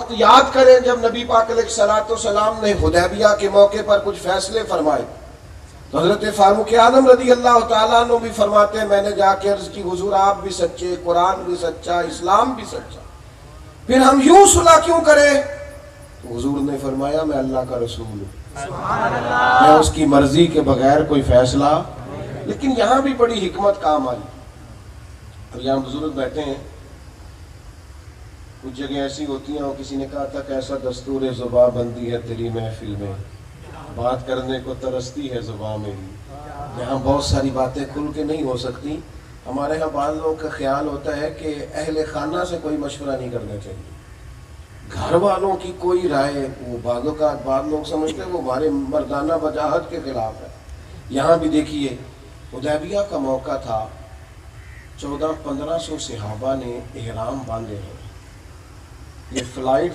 یاد کریں جب نبی پاک علیہ الصلوۃ والسلام نے حدیبیہ کے موقع پر کچھ فیصلے فرمائے تو حضرت فاروق اعظم رضی اللہ تعالیٰ عنہ بھی فرماتے ہیں میں نے جا کے عرض کی حضور آپ بھی سچے، قرآن بھی سچا، اسلام بھی سچا، پھر ہم یوں صلح کیوں کریں؟ تو حضور نے فرمایا میں اللہ کا رسول ہوں، میں اس کی مرضی کے بغیر کوئی فیصلہ۔ لیکن یہاں بھی بڑی حکمت کام آئی۔ اب یہاں بزرگ بیٹھے ہیں، کچھ جگہ ایسی ہوتی ہیں، اور کسی نے کہا تھا کہ ایسا دستور زباں بندی ہے تیری محفل میں، بات کرنے کو ترستی ہے زباں میری، یہاں بہت ساری باتیں کھل کے نہیں ہو سکتی۔ ہمارے ہاں بعض لوگوں کا خیال ہوتا ہے کہ اہل خانہ سے کوئی مشورہ نہیں کرنا چاہیے، گھر والوں کی کوئی رائے، وہ بعض اوقات بعض لوگ سمجھتے ہیں وہ ہمارے مردانہ وجاہت کے خلاف ہے۔ یہاں بھی دیکھیے حدیبیہ کا موقع تھا، 1400-1500 صحابہ نے احرام باندھے ہیں، یہ فلائٹ